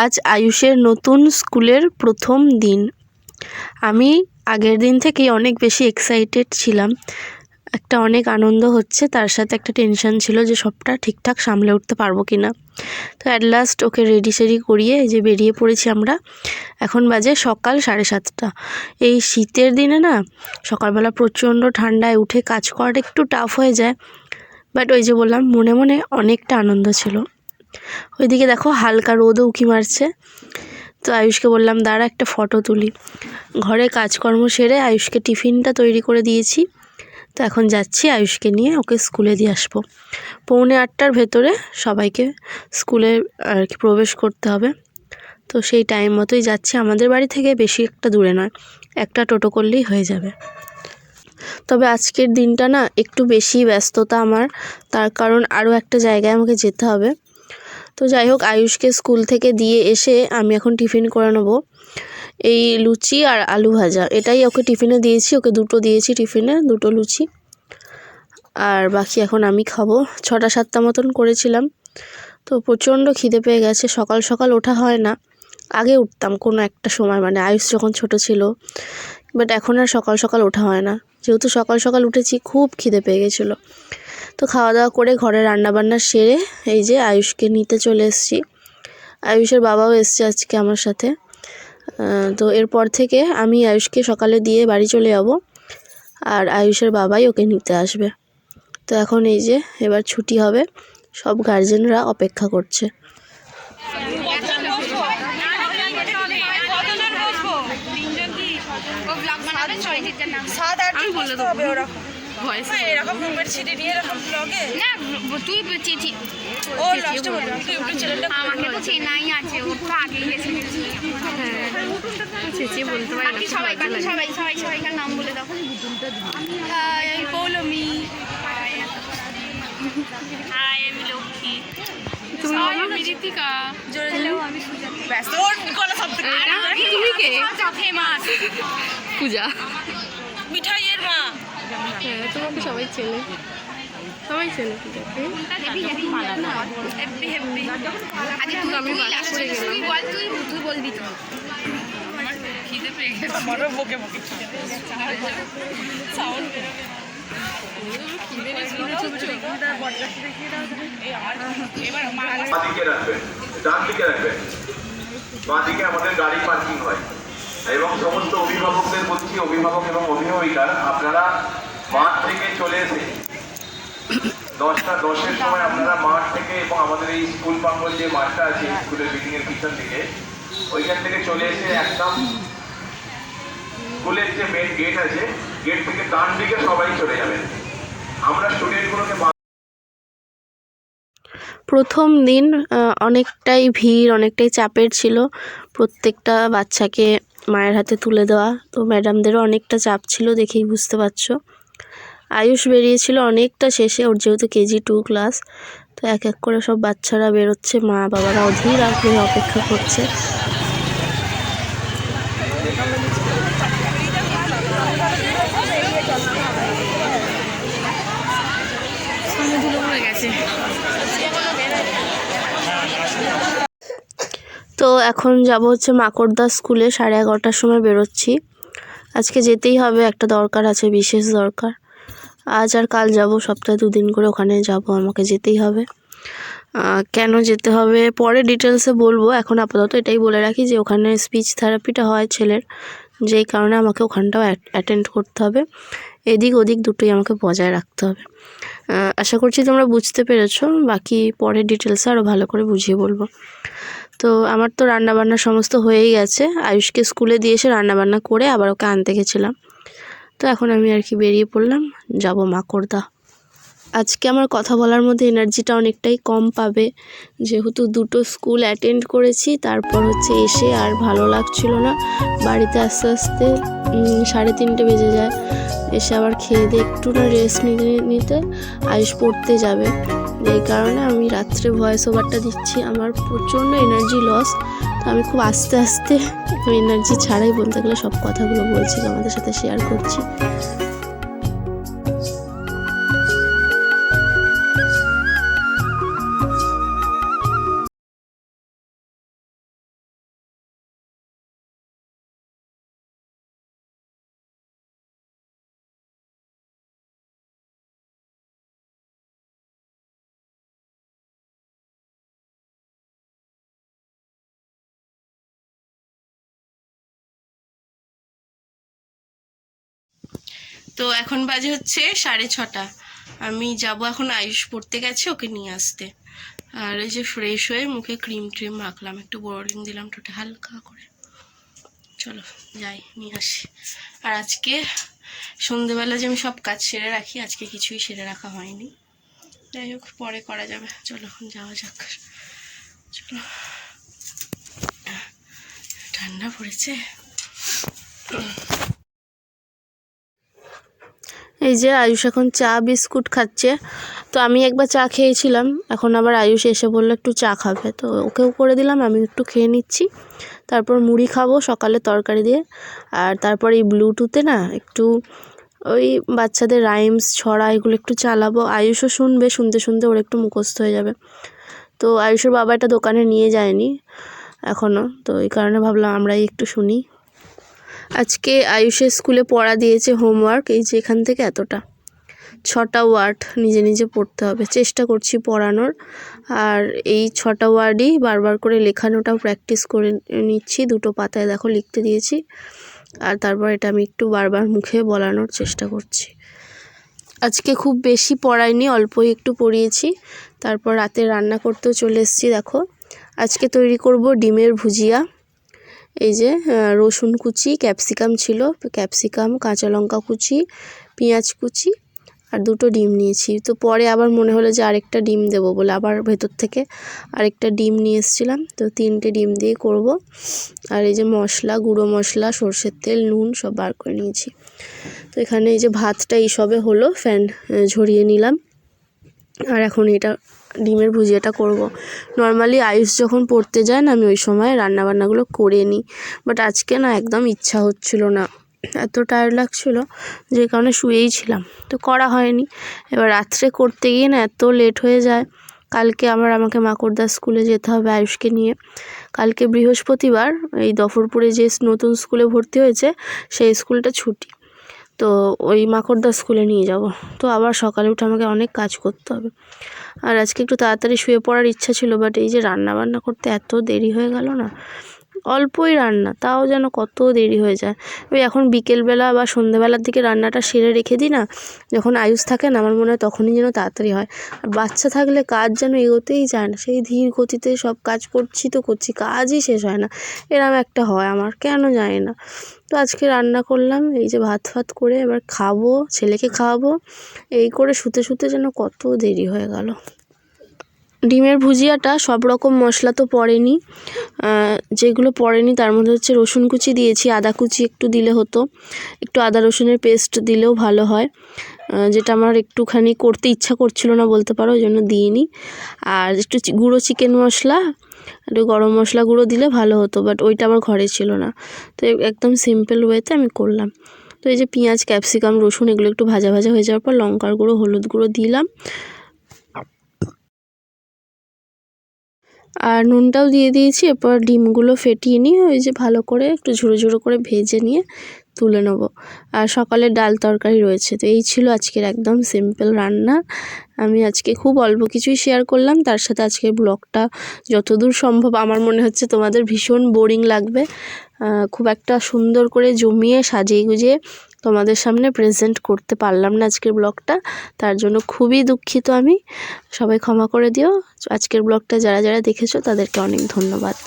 আজ আয়ুষের নতুন স্কুলের প্রথম দিন। আমি আগের দিন থেকেই অনেক বেশি এক্সাইটেড ছিলাম। একটা অনেক আনন্দ হচ্ছে, তার সাথে একটা টেনশন ছিল যে সবটা ঠিকঠাক সামলে উঠতে পারবো কি না। তো অ্যাট লাস্ট ওকে রেডি সেডি করিয়ে এই যে বেরিয়ে পড়েছি আমরা। এখন বাজে সকাল 7:30। এই শীতের দিনে না সকালবেলা প্রচণ্ড ঠান্ডায় উঠে কাজ করাটা একটু টাফ হয়ে যায়, বাট ওই যে বললাম মনে মনে অনেকটা আনন্দ ছিল। ওইদিকে দেখো হালকা রোদও উঁকি মারছে। তো আয়ুষকে বললাম দাঁড়া একটা ফটো তুলি। ঘরে কাজকর্ম সেরে আয়ুষকে টিফিনটা তৈরি করে দিয়েছি। তো এখন যাচ্ছি আয়ুষকে নিয়ে ওকে স্কুলে দিয়ে আসবো। 7:45 ভেতরে সবাইকে স্কুলে আর কি প্রবেশ করতে হবে। তো সেই টাইম মতোই যাচ্ছি। আমাদের বাড়ি থেকে বেশি একটা দূরে নয়, একটা টোটো করলেই হয়ে যাবে। তবে আজকের দিনটা না একটু বেশি ব্যস্ততা আমার, তার কারণ আরও একটা জায়গায় আমাকে যেতে হবে। তো যাই হোক, আয়ুষকে স্কুল থেকে দিয়ে এসে আমি এখন টিফিন করে নেবো। এই লুচি আর আলু ভাজা, এটাই ওকে টিফিনে দিয়েছি। ওকে দুটো দিয়েছি টিফিনে, দুটো লুচি। আর বাকি এখন আমি খাবো। 6টা 7টা মতন করেছিলাম। তো প্রচণ্ড খিদে পেয়ে গেছে। সকাল সকাল ওঠা হয় না, আগে উঠতাম কোনো একটা সময়, মানে আয়ুষ যখন ছোট ছিল, বাট এখন আর সকাল সকাল ওঠা হয় না। যেহেতু সকাল সকাল উঠেছি, খুব খিদে পেয়ে গেছিলো। তো খাওয়া দাওয়া করে ঘরে রান্নাবান্না সেরে এই যে আয়ুষকে নিতে চলে এসেছি। আয়ুষের বাবাও এসছে আজকে আমার সাথে। তো এরপর থেকে আমি আয়ুষকে সকালে দিয়ে বাড়ি চলে যাব, আর আয়ুষের বাবাই ওকে নিতে আসবে। তো এখন এই যে এবার ছুটি হবে, সব গার্জেনরা অপেক্ষা করছে। আমাকে তো চেনাই আছে, ওর তো আগেই এসে গেছি। সবাইকার নাম বলে দাও। আমি পৌলমি, হাই আমি লক্ষ্মী, আমি ঋতিকা, আমি পূজা মিঠাইয়ের মা। তোমাকে সবাই চেনে, সবাই চেনে। তুই বলবি তো। খিদে পেয়ে গেছে, আমারও বকে বকে সাউন্ড বাঁদিকে আমাদের গাড়ি পার্কিং হয় এবং সমস্ত অভিভাবকদের বলছি, অভিভাবক এবং অভিভাবিকা আপনারা মাঠ থেকে চলে এসে 10টা 10-এর সময় আপনারা মাঠ থেকে এবং আমাদের এই স্কুল প্রাঙ্গণ যে মাঠটা আছে স্কুলের বিল্ডিং এর পিছন দিকে, ওইখান থেকে চলে এসে একদম স্কুলের যে মেন গেট আছে, গেট থেকে ডান দিকে সবাই চলে যাবেন। আমরা স্টুডেন্টগুলোকে প্রথম দিন অনেকটাই ভিড়, অনেকটাই চাপের ছিল। প্রত্যেকটা বাচ্চাকে মায়ের হাতে তুলে দেওয়া, তো ম্যাডামদেরও অনেকটা চাপ ছিল, দেখেই বুঝতে পারছো। আয়ুষ বেরিয়েছিল অনেকটা শেষে, ওর যেহেতু KG 2 ক্লাস। তো এক এক করে সব বাচ্চারা বেরোচ্ছে, মা বাবারা অধীর আগ্রহে অপেক্ষা করছে। তো এখন যাব হচ্ছে মাকড়দা স্কুলে, 11:30টার সময় বেরোচ্ছি। আজকে যেতেই হবে, একটা দরকার আছে, বিশেষ দরকার। আজ আর কাল যাব, সপ্তাহে 2 দিন করে ওখানে যাব, আমাকে যেতেই হবে। কেন যেতে হবে পরে ডিটেলসে বলবো, এখন আপাতত এটাই বলে রাখি যে ওখানে স্পিচ থেরাপিটা হয় ছেলের, যেই কারণে আমাকে ওখানটাও অ্যাটেন্ড করতে হবে। এদিক ওদিক দুটোই আমাকে বজায় রাখতে হবে। আশা করছি তোমরা বুঝতে পেরেছো। বাকি পরে ডিটেলসে আরও ভালো করে বুঝিয়ে বলবো। তো আমার তো রান্নাবান্না সমস্ত হয়েই গেছে। আয়ুষকে স্কুলে দিয়ে এসে রান্নাবান্না করে আবার ওকে আনতে গেছিলাম। তো এখন আমি আর কি বেরিয়ে পড়লাম, যাব মাকড়দা। আজকে আমার কথা বলার মধ্যে এনার্জিটা অনেকটাই কম পাবে, যেহেতু 2টো স্কুল অ্যাটেন্ড করেছি। তারপর হচ্ছে এসে আর ভালো লাগছিল না, বাড়িতে আস্তে আস্তে 3:30 বেজে যায়। এসে আবার খেয়ে দিয়ে একটু না রেস্ট নিতে আয়ুষ পড়তে যাবে, এই কারণে আমি রাত্রে ভয়েস ওভারটা দিচ্ছি। আমার প্রচণ্ড এনার্জি লস, তো আমি খুব আস্তে আস্তে এনার্জি ছাড়াই বলতে গেলে সব কথাগুলো বলছি, তোমাদের সাথে শেয়ার করছি। তো এখন বাজে হচ্ছে 6:30। আমি যাব এখন, আয়ুষ পড়তে গেছে, ওকে নিয়ে আসতে। আর এই যে ফ্রেশ হয়ে মুখে ক্রিম ট্রিম মাখলাম, একটু বোরোলিন দিলাম ঠোঁটে হালকা করে। চলো যাই, নিয়ে আসি। আর আজকে সন্ধেবেলা যে আমি সব কাজ সেরে রাখি, আজকে কিছুই সেরে রাখা হয়নি। যাই হোক, পরে করা যাবে। চলো যাওয়া যাক। চলো, ঠান্ডা পড়েছে। এই যে আয়ুষ এখন চা বিস্কুট খাচ্ছে। তো আমি একবার চা খেয়েছিলাম, এখন আবার আয়ুষ এসে বললো একটু চা খাবে, তো ওকেও করে দিলাম, আমি একটু খেয়ে নিচ্ছি। তারপর মুড়ি খাবো সকালে তরকারি দিয়ে। আর তারপর এই ব্লুটুথে না একটু ওই বাচ্চাদের রাইমস ছড়া এগুলো একটু চালাবো, আয়ুষও শুনবে, শুনতে শুনতে ওর একটু মুখস্থ হয়ে যাবে। তো আয়ুষের বাবা এটা দোকানে নিয়ে যায়নি এখনও, তো এই কারণে ভাবলাম আমরাই একটু শুনি। আজকে আয়ুষের স্কুলে পড়া দিয়েছে হোমওয়ার্ক, এই যে এখান থেকে এতটা 6টা ওয়ার্ড নিজে নিজে পড়তে হবে, চেষ্টা করছি পড়ানোর। আর এই 6টা ওয়ার্ডই বারবার করে লেখানোটাও প্র্যাকটিস করে নিচ্ছি, 2টো পাতায় দেখো লিখতে দিয়েছি। আর তারপর এটা আমি একটু বারবার মুখে বলানোর চেষ্টা করছি। আজকে খুব বেশি পড়াইনি, অল্পই একটু পড়িয়েছি। তারপর রাতে রান্না করতেও চলে এসেছি। দেখো আজকে তৈরি করব ডিমের ভুজিয়া। এই যে রসুন কুচি, ক্যাপসিকাম ছিল, ক্যাপসিকাম, কাঁচা লঙ্কা কুচি, পেঁয়াজ কুচি আর 2টো ডিম নিয়েছি। তো পরে আবার মনে হলো যে আরেকটা ডিম দেবো বলে আবার ভেতর থেকে আরেকটা ডিম নিয়ে এসেছিলাম। তো 3টে ডিম দিয়ে করব। আর এই যে মশলা, গুঁড়ো মশলা, সর্ষের তেল, নুন সব বার করে নিয়েছি। তো এখানে এই যে ভাতটা এইসবে হলো, ফ্যান ঝরিয়ে নিলাম। আর এখন এটা ডিমের ভুজিয়াটা করব। নর্মালি আয়ুষ যখন পড়তে যায় না, আমি ওই সময় রান্নাবান্নাগুলো করে নিই, বাট আজকে না একদম ইচ্ছা হচ্ছিল না, এত টায়ার্ড লাগছিলো, যে কারণে শুয়েই ছিলাম, তো করা হয়নি। এবার রাত্রে করতে গিয়ে না এত লেট হয়ে যায়। কালকে আমাকে মাকড়দাস স্কুলে যেতে হবে আয়ুষকে নিয়ে। কালকে বৃহস্পতিবার, এই দফরপুরে যে নতুন স্কুলে ভর্তি হয়েছে সেই স্কুলটা ছুটি, তো ওই মাকড়দাস স্কুলে নিয়ে যাব। তো আবার সকালে উঠে আমাকে অনেক কাজ করতে হবে। আর আজকে একটু তাড়াতাড়ি শুয়ে পড়ার ইচ্ছা ছিল, বাট এই যে রান্না বান্না করতে এত দেরি হয়ে গেল না, অল্পই রান্না তাও যেন কত দেরি হয়ে যায়। ওই এখন বিকেলবেলা বা সন্ধ্যেবেলার দিকে রান্নাটা সেরে রেখে দিই না, যখন আয়ুষ থাকে না, আমার মনে হয় তখনই যেন তাড়াতাড়ি হয়। আর বাচ্চা থাকলে কাজ যেন এগোতেই যায় না, সেই ধীর গতিতে সব কাজ করছি তো করছি, কাজই শেষ হয় না, এরম একটা হয় আমার, কেন জানি না। তো আজকে রান্না করলাম, এই যে ভাত ফাত করে এবার খাবো, ছেলেকে খাওয়াবো, এই করে শুতে শুতে যেন কত দেরি হয়ে গেল। ডিমের ভুজিয়াটা সব রকম মশলা তো পড়েনি, যেগুলো পড়েনি তার মধ্যে হচ্ছে রসুন কুচি দিয়েছি, আদা কুচি একটু দিলে হতো, একটু আদা রসুনের পেস্ট দিলেও ভালো হয়, যেটা আমার একটুখানি করতে ইচ্ছা করছিল না বলতে পারো, ওই জন্য দিইনি। আর একটু গুঁড়ো চিকেন মশলা, একটু গরম মশলা গুঁড়ো দিলে ভালো হতো, বাট ওইটা আমার ঘরে ছিল না, তো একদম সিম্পল ওয়েতে আমি করলাম। তো এই যে পেঁয়াজ, ক্যাপসিকাম, রসুন এগুলো একটু ভাজা ভাজা হয়ে যাওয়ার পর লঙ্কার গুঁড়ো, হলুদ গুঁড়ো দিলাম, আর নুনটাও দিয়ে দিয়েছি। এরপর ডিমগুলো ফেটিয়ে নিয়ে ওই যে ভালো করে একটু ঝুড়ো ঝুড়ো করে ভেজে নিয়ে তুলে নেব। আর সকালে ডাল তরকারি রয়েছে। তো এই ছিল আজকের একদম সিম্পল রান্না। আমি আজকে খুব অল্প কিছুই শেয়ার করলাম, তার সাথে আজকের ব্লগটা যতদূর সম্ভব আমার মনে হচ্ছে তোমাদের ভীষণ বোরিং লাগবে, খুব একটা সুন্দর করে জমিয়ে সাজিয়ে গুজিয়ে তোমাদের সামনে প্রেজেন্ট করতে পারলাম না আজকের ব্লগটা, তার জন্য খুবই দুঃখিত আমি, সবাই ক্ষমা করে দিও। আজকের ব্লগটা যারা যারা দেখেছো তাদেরকে অনেক ধন্যবাদ।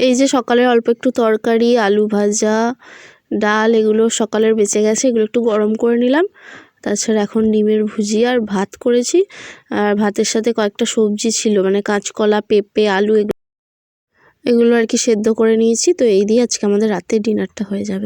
এই যে সকালের অল্প একটু তরকারি, আলু ভাজা, ডাল, এগুলো সকালের বেঁচে গেছে, এগুলো একটু গরম করে নিলাম, তাছাড়া এখন ডিমের ভুজিয়া আর ভাত করেছি, আর ভাতের সাথে কয়েকটা সবজি ছিল, মানে কাঁচকলা, পেঁপে, আলু, এগুলো আর কি সেদ্ধ করে নিয়েছি। তো এই দিয়ে আজকে আমাদের রাতের ডিনারটা হয়ে যাবে।